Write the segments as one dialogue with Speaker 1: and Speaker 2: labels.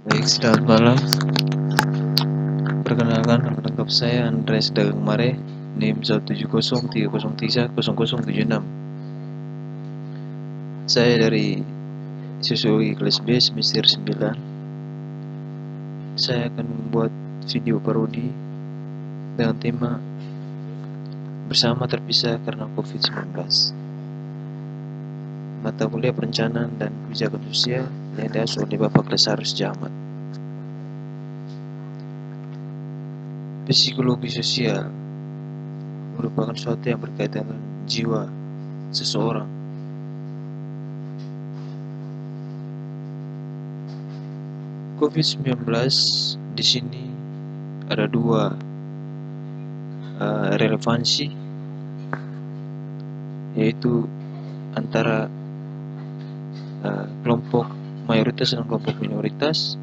Speaker 1: Baik, selamat malam. Perkenalkan, nama lengkap saya Andreas Dagang Mare, NIM 17030303076. Saya dari Sosiologi kelas B semester 9. Saya akan membuat video parodi dengan tema Bersama Terpisah Karena COVID-19. Mata kuliah Perencanaan dan Kebijakan Sosial yang diasuh oleh Bapak Lesarus Jamat. Psikologi sosial merupakan suatu yang berkaitan dengan jiwa seseorang. COVID-19 di sini ada dua relevansi, yaitu antara kelompok mayoritas dan kelompok minoritas,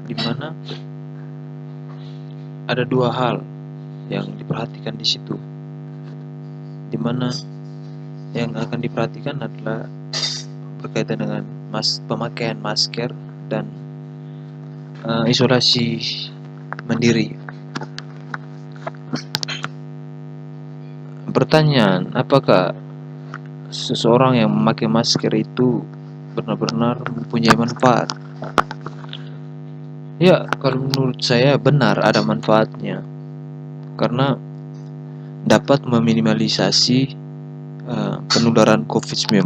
Speaker 1: di mana ada dua hal yang diperhatikan di situ, di mana yang akan diperhatikan adalah berkaitan dengan pemakaian masker dan isolasi mandiri. Pertanyaan, apakah seseorang yang memakai masker itu benar-benar mempunyai manfaat? Ya, kalau menurut saya benar ada manfaatnya, karena dapat meminimalisasi penularan COVID-19.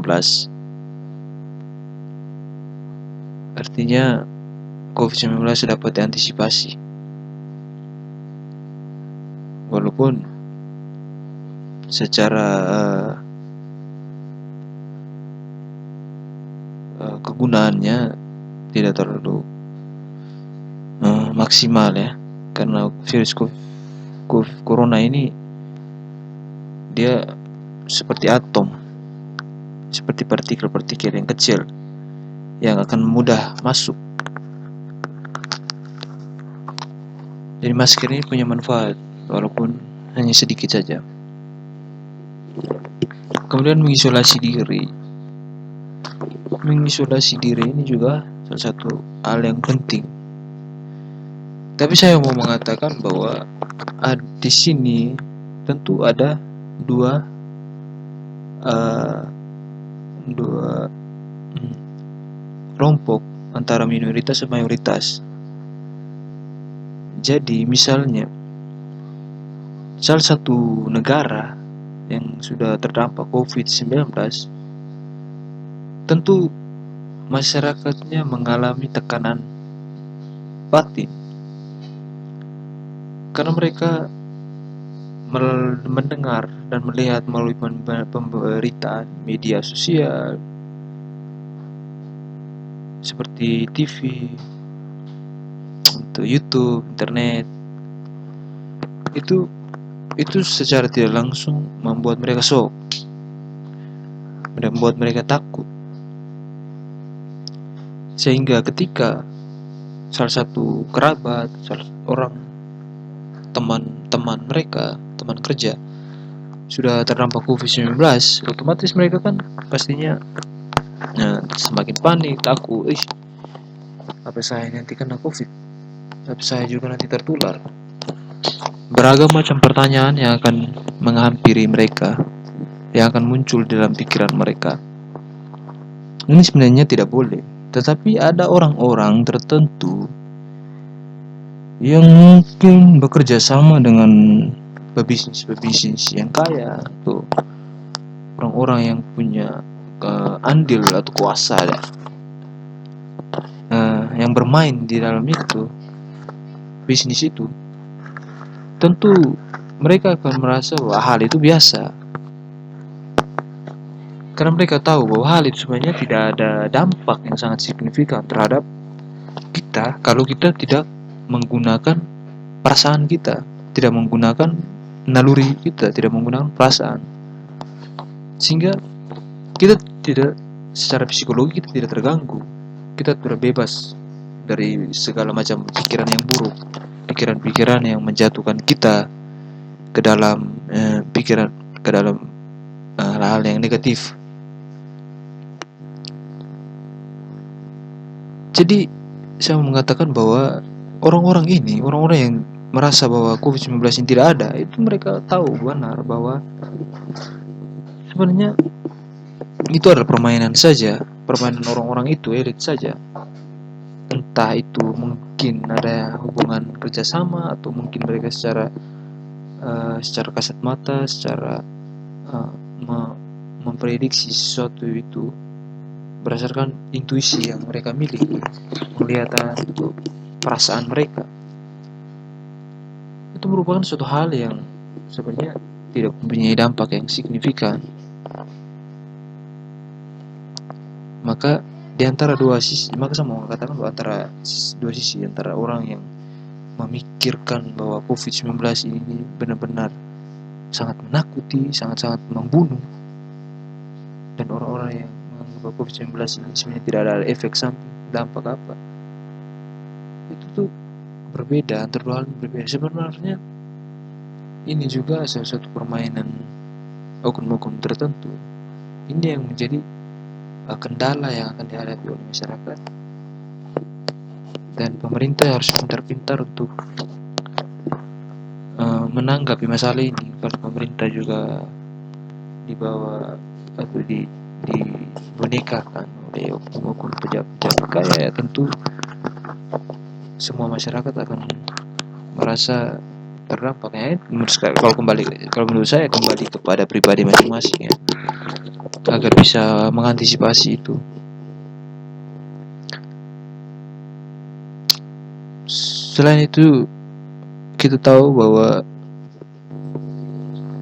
Speaker 1: Artinya COVID-19 dapat diantisipasi. Walaupun secara kegunaannya tidak terlalu maksimal ya, karena virus corona ini dia seperti atom, seperti partikel-partikel yang kecil yang akan mudah masuk. Jadi masker ini punya manfaat walaupun hanya sedikit saja. Kemudian mengisolasi diri. Mengisolasi diri ini juga salah satu hal yang penting. Tapi saya mau mengatakan bahwa di sini tentu ada dua kelompok antara minoritas dan mayoritas. Jadi misalnya salah satu negara yang sudah terdampak COVID-19, tentu masyarakatnya mengalami tekanan batin, karena mereka mendengar dan melihat melalui pemberitaan media sosial seperti TV, untuk YouTube, internet, itu secara tidak langsung membuat mereka shock, membuat mereka takut, sehingga ketika salah satu kerabat, salah orang teman mereka, teman kerja sudah terdampak COVID-19, otomatis mereka kan pastinya semakin panik, takut, apa saya nanti kena COVID, apa saya juga nanti tertular. Beragam macam pertanyaan yang akan menghampiri mereka, yang akan muncul dalam pikiran mereka. Ini sebenarnya tidak boleh, tetapi ada orang-orang tertentu yang mungkin bekerja sama dengan pebisnis yang kaya, atau orang-orang yang punya andil atau kuasa ya, yang bermain di dalam itu bisnis itu. Tentu mereka akan merasa bahwa hal itu biasa, karena mereka tahu bahwa hal itu sebenarnya tidak ada dampak yang sangat signifikan terhadap kita kalau kita tidak menggunakan perasaan kita, tidak menggunakan naluri kita, tidak menggunakan perasaan, sehingga kita tidak, secara psikologi kita tidak terganggu, kita sudah bebas dari segala macam pikiran yang buruk, pikiran-pikiran yang menjatuhkan kita ke dalam hal-hal yang negatif. Jadi saya mau mengatakan bahwa orang-orang yang merasa bahwa COVID-19 ini tidak ada, itu mereka tahu benar bahwa sebenarnya itu adalah permainan saja, permainan orang-orang itu, elit saja. Entah itu mungkin ada hubungan kerjasama atau mungkin mereka secara kasat mata, secara uh, memprediksi sesuatu itu berdasarkan intuisi yang mereka miliki, penglihatan itu, perasaan mereka. Itu merupakan suatu hal yang sebenarnya tidak mempunyai dampak yang signifikan. Maka di antara dua sisi, maka saya mau katakan bahwa antara dua sisi, antara orang yang memikirkan bahwa COVID-19 ini benar-benar sangat menakuti, sangat-sangat membunuh, dan orang-orang yang menganggap bahwa COVID-19 ini sebenarnya tidak ada efek samping, dampak apa, itu tuh berbeda, antara dua hal berbeda. Sebenarnya ini juga salah satu permainan oknum-oknum tertentu. Ini yang menjadi kendala yang akan dihadapi oleh masyarakat, dan pemerintah harus pintar-pintar untuk menanggapi masalah ini. Kalau pemerintah juga dibawa atau dibonekakan oleh oknum-oknum pejabat kaya, ya tentu semua masyarakat akan merasa terdampak. Ya, kalau menurut saya kembali kepada pribadi masing-masing ya, agar bisa mengantisipasi itu. Selain itu, kita tahu bahwa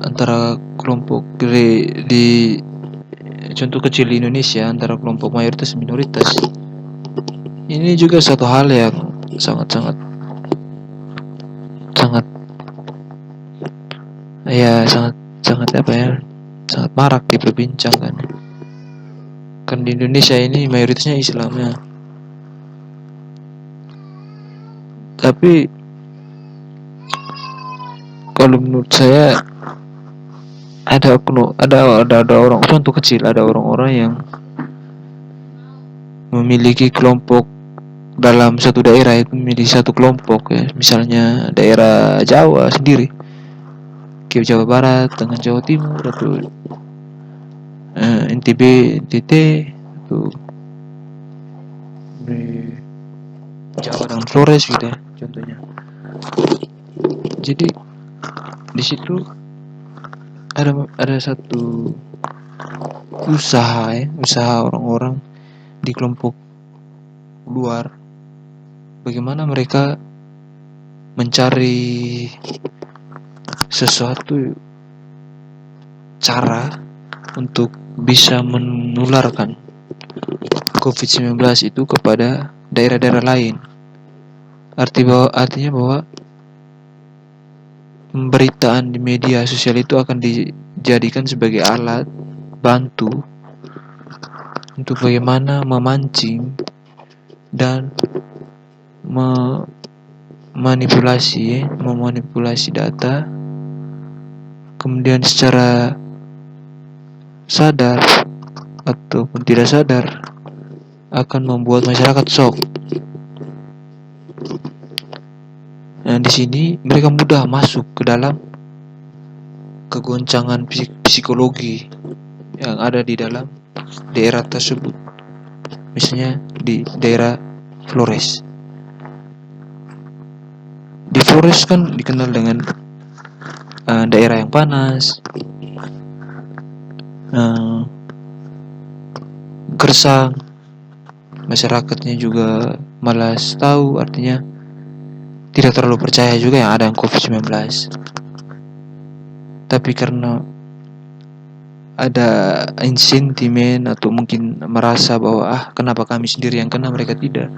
Speaker 1: antara kelompok di contoh kecil di Indonesia, antara kelompok mayoritas dan minoritas, ini juga satu hal yang sangat-sangat ya sangat apa ya, sangat marak diperbincangkan. Kan di Indonesia ini mayoritasnya Islam ya. Tapi kalau menurut saya ada orang, contoh kecil, ada orang-orang yang memiliki kelompok dalam satu daerah, itu memiliki satu kelompok ya, misalnya daerah Jawa sendiri, kayak Jawa Barat dengan Jawa Timur, atau NTB, NTT, atau di Jawa dan Flores gitu ya contohnya. Jadi di situ ada satu usaha orang-orang di kelompok luar, bagaimana mereka mencari sesuatu cara untuk bisa menularkan COVID-19 itu kepada daerah-daerah lain. Artinya bahwa pemberitaan di media sosial itu akan dijadikan sebagai alat bantu untuk bagaimana memancing dan memanipulasi data, kemudian secara sadar ataupun tidak sadar akan membuat masyarakat shock. Nah, di sini mereka mudah masuk ke dalam kegoncangan psikologi yang ada di dalam daerah tersebut. Misalnya di daerah Flores. Di Flores kan dikenal dengan daerah yang panas, gersang, masyarakatnya juga malas tahu, artinya tidak terlalu percaya juga yang ada yang COVID-19. Tapi karena ada sentimen atau mungkin merasa bahwa kenapa kami sendiri yang kena, mereka tidak,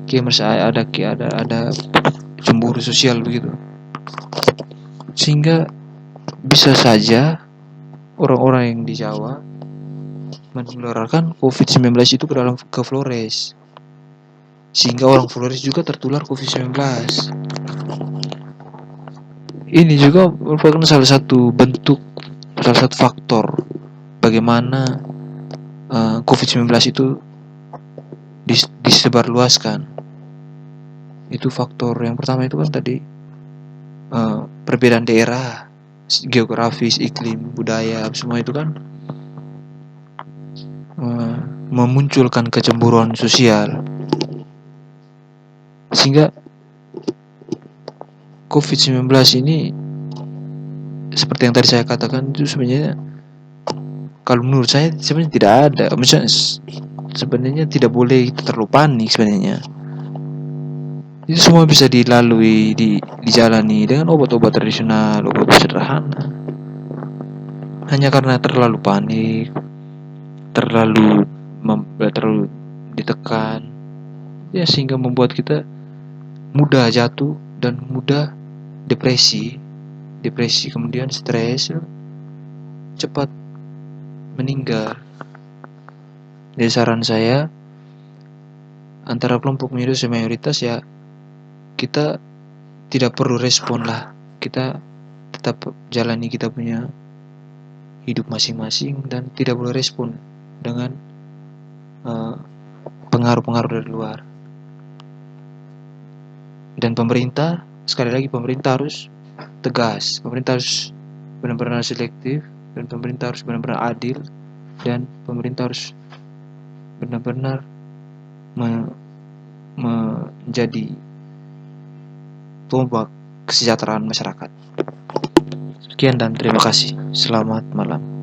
Speaker 1: kayak merasa ada cemburu sosial begitu, sehingga bisa saja orang-orang yang di Jawa menularkan COVID-19 itu ke Flores, sehingga orang Flores juga tertular COVID-19. Ini juga merupakan salah satu faktor bagaimana COVID-19 itu disebarluaskan. Itu faktor yang pertama itu kan tadi perbedaan daerah, geografis, iklim, budaya, semua itu kan memunculkan kecemburuan sosial, sehingga COVID-19 ini seperti yang tadi saya katakan itu sebenarnya kalau menurut saya sebenarnya tidak ada, misalnya sebenarnya tidak boleh terlalu panik sebenarnya. Itu semua bisa dilalui, dijalani dengan obat-obat tradisional, obat sederhana. Hanya karena terlalu panik, terlalu ditekan, ya sehingga membuat kita mudah jatuh dan mudah depresi kemudian stres, cepat meninggal. Jadi saran saya, antara kelompok minoritas dan mayoritas ya kita tidak perlu respon lah, kita tetap jalani kita punya hidup masing-masing dan tidak boleh respon dengan pengaruh-pengaruh dari luar. Dan pemerintah, sekali lagi pemerintah harus tegas, pemerintah harus benar-benar selektif, dan pemerintah harus benar-benar adil, dan pemerintah harus benar-benar menjadi tombak kesejahteraan masyarakat. Sekian dan terima kasih. Selamat malam.